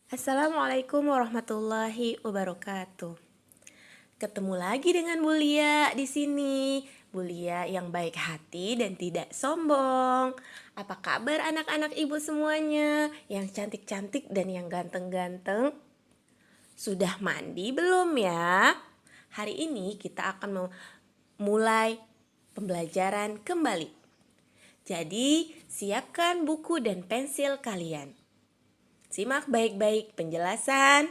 Assalamualaikum warahmatullahi wabarakatuh. Ketemu lagi dengan Bu Lia di sini. Bu Lia yang baik hati dan tidak sombong. Apa kabar anak-anak ibu semuanya? Yang cantik-cantik dan yang ganteng-ganteng? Sudah mandi belum ya? Hari ini kita akan mulai pembelajaran kembali. Jadi, siapkan buku dan pensil kalian. Simak baik-baik penjelasan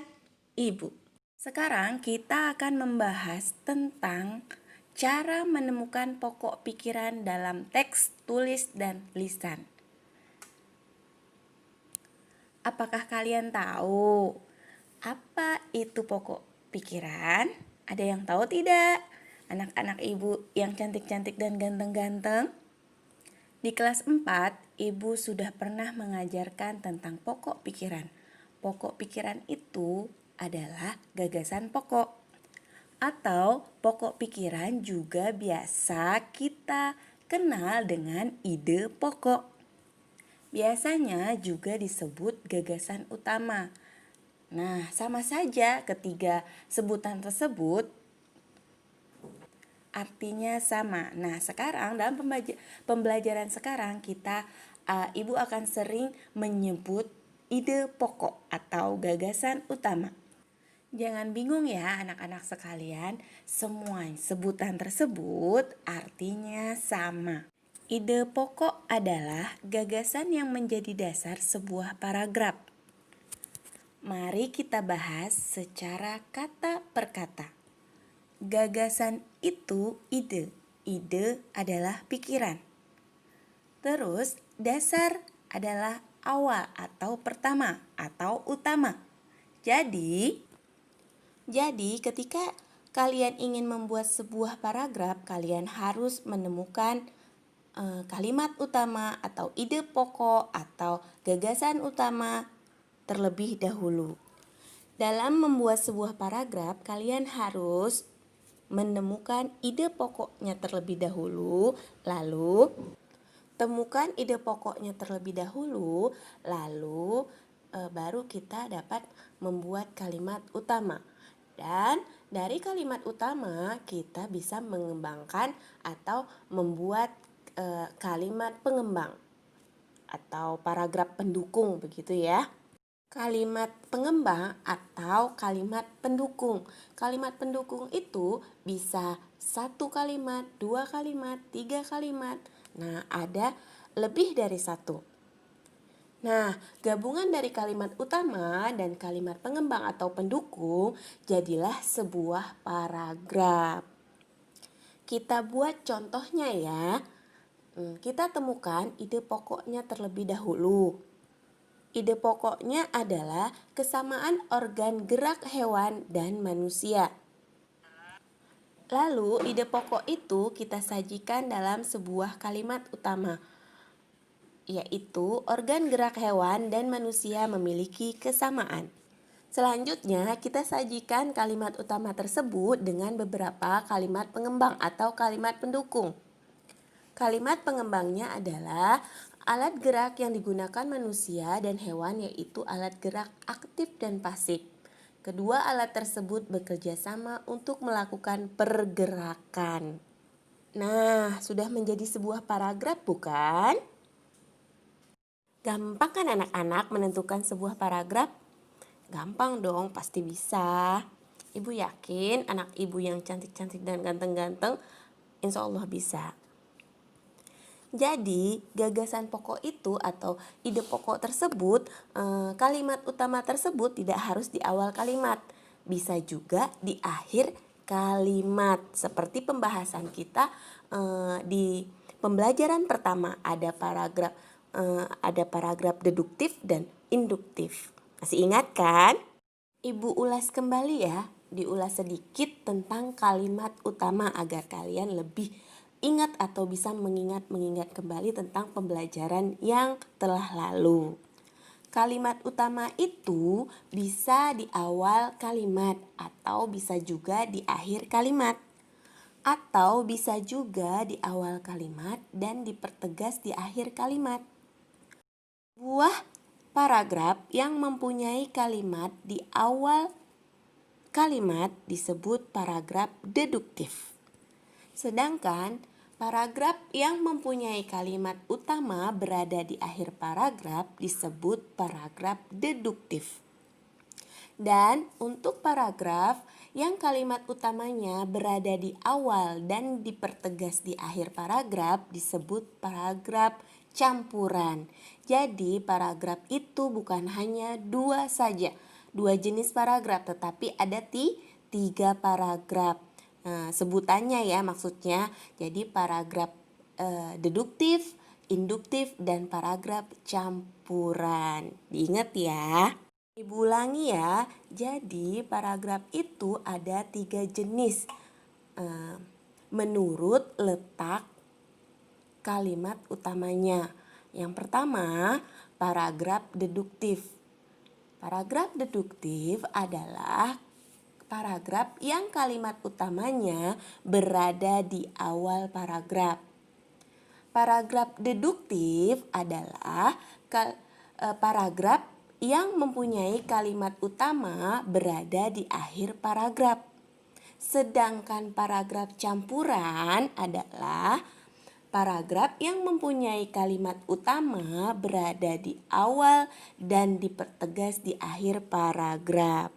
Ibu. Sekarang kita akan membahas tentang cara menemukan pokok pikiran dalam teks, tulis, dan lisan. Apakah kalian tahu apa itu pokok pikiran? Ada yang tahu tidak? Anak-anak ibu yang cantik-cantik dan ganteng-ganteng? Di kelas 4, ibu sudah pernah mengajarkan tentang pokok pikiran. Pokok pikiran itu adalah gagasan pokok. Atau pokok pikiran juga biasa kita kenal dengan ide pokok. Biasanya juga disebut gagasan utama. Nah, sama saja ketiga sebutan tersebut artinya sama. Nah, sekarang dalam pembelajaran sekarang Ibu akan sering menyebut ide pokok atau gagasan utama. Jangan bingung ya anak-anak sekalian, semua sebutan tersebut artinya sama. Ide pokok adalah gagasan yang menjadi dasar sebuah paragraf. Mari kita bahas secara kata per kata. Gagasan itu ide. Ide adalah pikiran. Terus dasar adalah awal atau pertama atau utama. Jadi ketika kalian ingin membuat sebuah paragraf, kalian harus menemukan kalimat utama atau ide pokok atau gagasan utama terlebih dahulu. Dalam membuat sebuah paragraf, kalian harus menemukan ide pokoknya terlebih dahulu, lalu temukan ide pokoknya terlebih dahulu, lalu baru kita dapat membuat kalimat utama. Dan dari kalimat utama kita bisa mengembangkan atau membuat kalimat pengembang atau paragraf pendukung begitu ya. Kalimat pengembang atau kalimat pendukung. Kalimat pendukung itu bisa 1 kalimat, 2 kalimat, 3 kalimat. Nah, ada lebih dari 1. Nah, gabungan dari kalimat utama dan kalimat pengembang atau pendukung jadilah sebuah paragraf. Kita buat contohnya ya. Kita temukan ide pokoknya terlebih dahulu. Ide pokoknya adalah kesamaan organ gerak hewan dan manusia. Lalu ide pokok itu kita sajikan dalam sebuah kalimat utama, yaitu organ gerak hewan dan manusia memiliki kesamaan. Selanjutnya kita sajikan kalimat utama tersebut dengan beberapa kalimat pengembang atau kalimat pendukung. Kalimat pengembangnya adalah alat gerak yang digunakan manusia dan hewan, yaitu alat gerak aktif dan pasif. Kedua alat tersebut bekerja sama untuk melakukan pergerakan. Nah, sudah menjadi sebuah paragraf bukan? Gampang kan anak-anak menentukan sebuah paragraf? Gampang dong, pasti bisa. Ibu yakin anak ibu yang cantik-cantik dan ganteng-ganteng insya Allah bisa. Jadi gagasan pokok itu atau ide pokok tersebut, kalimat utama tersebut tidak harus di awal kalimat, bisa juga di akhir kalimat. Seperti pembahasan kita di pembelajaran pertama ada paragraf deduktif dan induktif. Masih ingat kan? Ibu ulas kembali ya, diulas sedikit tentang kalimat utama agar kalian lebih ingat atau bisa mengingat kembali tentang pembelajaran yang telah lalu. Kalimat utama itu bisa di awal kalimat atau bisa juga di akhir kalimat. Atau bisa juga di awal kalimat dan dipertegas di akhir kalimat. Buah paragraf yang mempunyai kalimat di awal kalimat disebut paragraf deduktif. Sedangkan paragraf yang mempunyai kalimat utama berada di akhir paragraf disebut paragraf deduktif. Dan untuk paragraf yang kalimat utamanya berada di awal dan dipertegas di akhir paragraf disebut paragraf campuran. Jadi paragraf itu bukan hanya dua saja, dua jenis paragraf, tetapi ada tiga paragraf. Nah, sebutannya ya maksudnya, jadi paragraf deduktif, induktif, dan paragraf campuran. Diingat ya. Ibu ulangi ya, jadi paragraf itu ada tiga jenis menurut letak kalimat utamanya. Yang pertama, paragraf deduktif. Paragraf deduktif adalah paragraf yang kalimat utamanya berada di awal paragraf. Paragraf deduktif adalah paragraf yang mempunyai kalimat utama berada di akhir paragraf. Sedangkan paragraf campuran adalah paragraf yang mempunyai kalimat utama berada di awal dan dipertegas di akhir paragraf.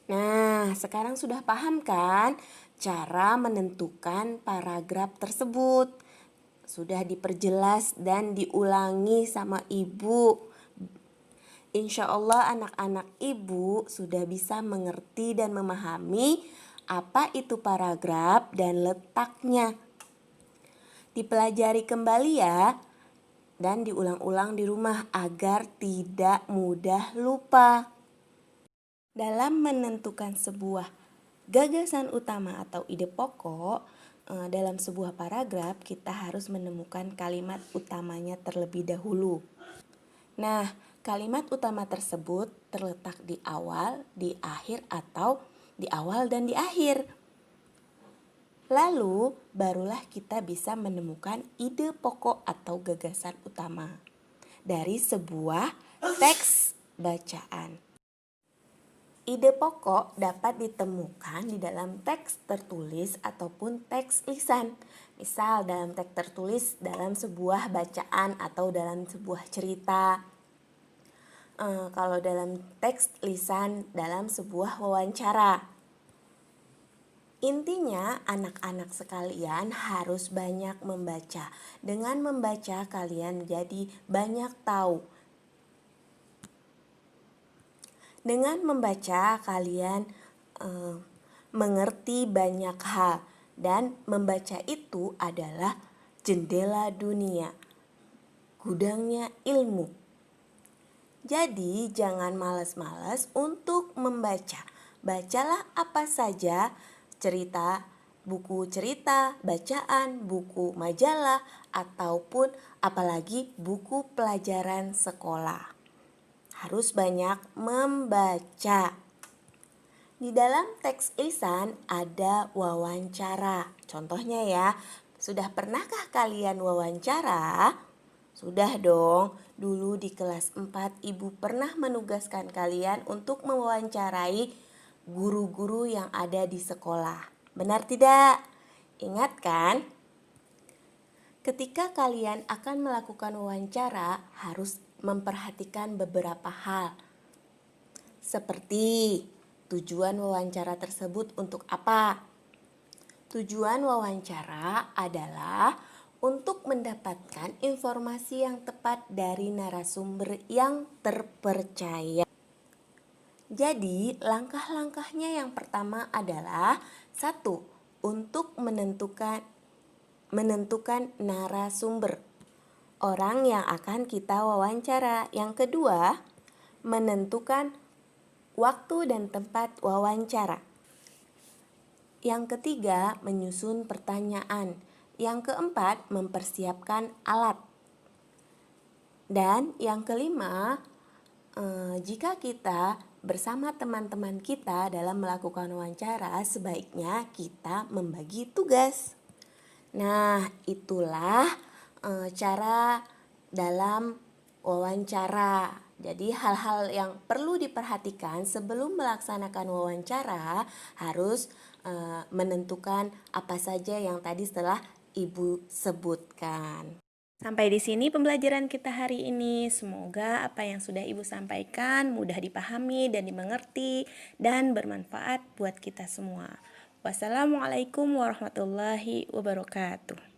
Nah, sekarang sudah paham kan cara menentukan paragraf tersebut? Sudah diperjelas dan diulangi sama ibu. Insya Allah anak-anak ibu sudah bisa mengerti dan memahami apa itu paragraf dan letaknya. Dipelajari kembali ya dan diulang-ulang di rumah agar tidak mudah lupa. Dalam menentukan sebuah gagasan utama atau ide pokok dalam sebuah paragraf, kita harus menemukan kalimat utamanya terlebih dahulu. Nah, kalimat utama tersebut terletak di awal, di akhir, atau di awal dan di akhir. Lalu, barulah kita bisa menemukan ide pokok atau gagasan utama dari sebuah teks bacaan. Ide pokok dapat ditemukan di dalam teks tertulis ataupun teks lisan. Misal dalam teks tertulis dalam sebuah bacaan atau dalam sebuah cerita. Kalau dalam teks lisan dalam sebuah wawancara. Intinya anak-anak sekalian harus banyak membaca. Dengan membaca kalian jadi banyak tahu. Dengan membaca kalian mengerti banyak hal. Dan membaca itu adalah jendela dunia, gudangnya ilmu. Jadi jangan malas-malas untuk membaca. Bacalah apa saja, cerita, buku cerita, bacaan, buku majalah, ataupun apalagi buku pelajaran sekolah. Harus banyak membaca. Di dalam teks lisan ada wawancara. Contohnya ya, sudah pernahkah kalian wawancara? Sudah dong, dulu di kelas 4 ibu pernah menugaskan kalian untuk mewawancarai guru-guru yang ada di sekolah. Benar tidak? Ingat kan? Ketika kalian akan melakukan wawancara, harus memperhatikan beberapa hal. Seperti tujuan wawancara tersebut untuk apa? Tujuan wawancara adalah untuk mendapatkan informasi yang tepat dari narasumber yang terpercaya. Jadi, langkah-langkahnya yang pertama adalah 1. Untuk menentukan narasumber, orang yang akan kita wawancara. Yang kedua, menentukan waktu dan tempat wawancara. Yang ketiga, menyusun pertanyaan. Yang keempat, mempersiapkan alat. Dan yang kelima, jika kita bersama teman-teman kita dalam melakukan wawancara, sebaiknya kita membagi tugas. Nah, itulah cara dalam wawancara Jadi hal-hal yang perlu diperhatikan sebelum melaksanakan wawancara harus menentukan apa saja yang tadi setelah Ibu sebutkan. Sampai di sini pembelajaran kita hari ini. Semoga apa yang sudah Ibu sampaikan mudah dipahami dan dimengerti dan bermanfaat buat kita semua. Wassalamualaikum warahmatullahi wabarakatuh.